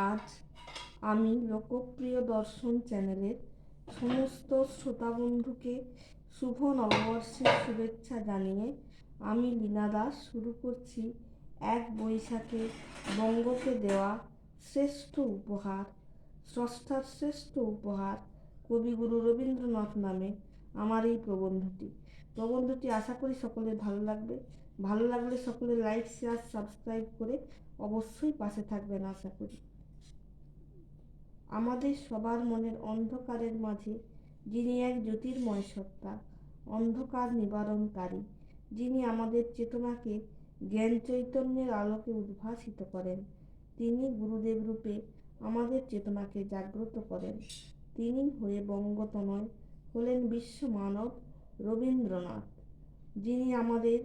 আজ আমি লোকপ্রিয় দর্শন চ্যানেলের সমস্ত শ্রোতা বন্ধুকে শুভ নববর্ষের শুভেচ্ছা জানিয়ে আমি লীনা দাস শুরু করছি এক বৈশাখে বঙ্গকে দেওয়া শ্রেষ্ঠ উপহার, স্রষ্টার শ্রেষ্ঠ উপহার কবিগুরু রবীন্দ্রনাথ নামে আমার এই প্রবন্ধটি আশা করি সকলের ভালো লাগবে। ভালো লাগলে সকলে লাইক, শেয়ার, সাবস্ক্রাইব করে অবশ্যই পাশে থাকবেন আশা করি। আমাদের সবার মনের অন্ধকারের মাঝে যিনি এক জ্যোতির্ময় সত্তা, অন্ধকার নিবারণকারী, যিনি আমাদের চেতনাকে জ্ঞান চৈতন্যের আলোকে উদ্ভাসিত করেন, তিনি গুরুদেব রূপে আমাদের চেতনাকে জাগ্রত করেন। তিনি হয়ে বঙ্গতনয় হলেন বিশ্ব মানব রবীন্দ্রনাথ, যিনি আমাদের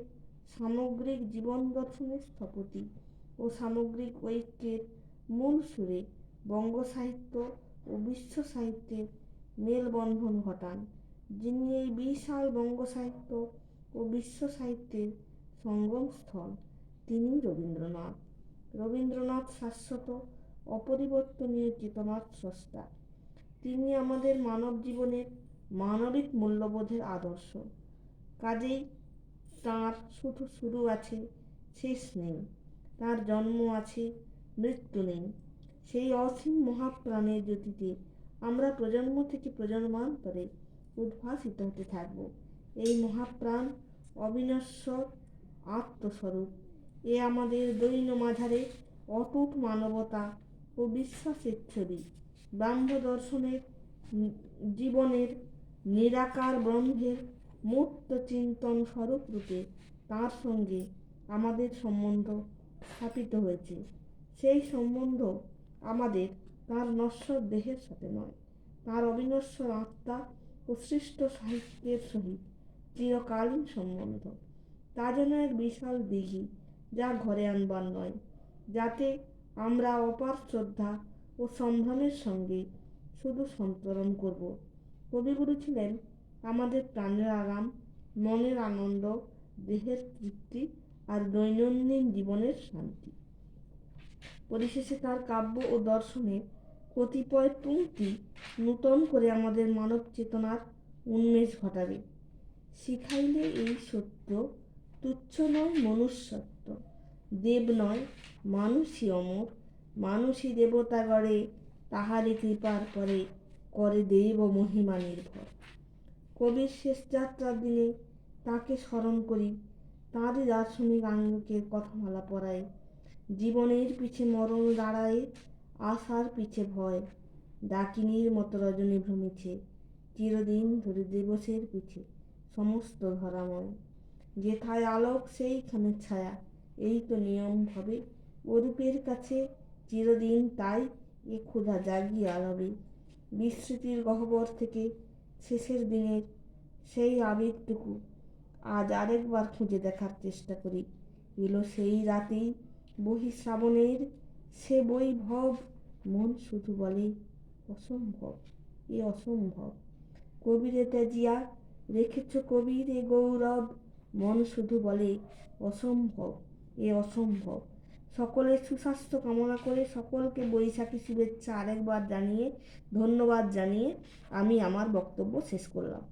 সামগ্রিক জীবন দর্শনের স্থপতি ও সামগ্রিক ঐক্যের মূল সুরে বঙ্গ সাহিত্য ও বিশ্ব সাহিত্যের মেলবন্ধন ঘটান, যিনি এই বিশাল বঙ্গ সাহিত্য ও বিশ্ব সাহিত্যের সঙ্গমস্থল, তিনি রবীন্দ্রনাথ। রবীন্দ্রনাথ শাশ্বত অপরিবর্তনীয় চেতনার স্রষ্টা। তিনি আমাদের মানব জীবনের মানবিক মূল্যবোধের আদর্শ। কাজেই তাঁর শুধু শুরু আছে, শেষ নেই। তাঁর জন্ম আছে, মৃত্যু নেই। সেই অসীম মহাপ্রাণের জ্যোতিতে আমরা প্রজন্ম থেকে প্রজন্মান্তরে উদ্ভাসিত হতে থাকব। এই মহাপ্রাণ অবিনশ্বর আত্মস্বরূপ। এ আমাদের দৈন্য মাঝারে অটুট মানবতা ও বিশ্বাসের ছবি। ব্রাহ্ম দর্শনের জীবনের নিরাকার ব্রহ্মের মূর্ত চিন্তন স্বরূপ রূপে তাঁর সঙ্গে আমাদের সম্বন্ধ স্থাপিত হয়েছে। সেই সম্বন্ধ আমাদের তাঁর নশ্বর দেহের সাথে নয়, তাঁর অবিনশ্বর আত্মা ও সৃষ্ট সাহিত্যের সহিত চিরকালীন সম্বন্ধ। তা যেন এক বিশাল দিঘি, যা ঘরে আনবার নয়, যাতে আমরা অপার শ্রদ্ধা ও সম্ভ্রমের সঙ্গে শুধু সন্তরণ করব। কবিগুরু ছিলেন আমাদের প্রাণের আরাম, মনের আনন্দ, দেহের তৃপ্তি আর দৈনন্দিন জীবনের শান্তি। পরিশেষে তার কাব্য ও দর্শনের কতিপয় পংক্তি নূতন করে আমাদের মানব চেতনার উন্মেষ ঘটাবে। শিখাইলে এই সত্য, তুচ্ছ নয় মনুষ্যত্ব, দেব নয় মানুষই অমর, মানুষই দেবতা গড়ে, তাহারই কৃপার পরে করে দেব মহিমা নির্ভর। কবির শেষ যাত্রার দিনে তাকে স্মরণ করি, তাঁরই দার্শনিক আঙ্গিকের কথামালা পড়ায়। জীবনের পিছে মরণ দাঁড়ায়, আশার পিছে ভয়, ডাকিনীর মতো রজনী ভ্রমিছে, চিরদিন ধরে দিবসের পিছে সমস্ত ধরাময়। যেথায় আলোক সেইখানে ছায়া, এই তো নিয়ম ভাবে, অরূপের কাছে চিরদিন তাই এ ক্ষুধা জাগিয়া রবে। বিস্মৃতির গহ্বর থেকে শেষের দিনের সেই আবেগটুকু আজ আরেকবার খুঁজে দেখার চেষ্টা করি। এলো সেই রাতেই বহিঃশ্রাবণের সে বৈভব, মন শুধু বলে অসম্ভব, এ অসম্ভব। কবিরে ত্যাজিয়া রেখেছ কবির এ গৌরব, মন শুধু বলে অসম্ভব, এ অসম্ভব। সকলের সুস্বাস্থ্য কামনা করে সকলকে বৈশাখী শুভেচ্ছা আরেকবার জানিয়ে, ধন্যবাদ জানিয়ে আমি আমার বক্তব্য শেষ করলাম।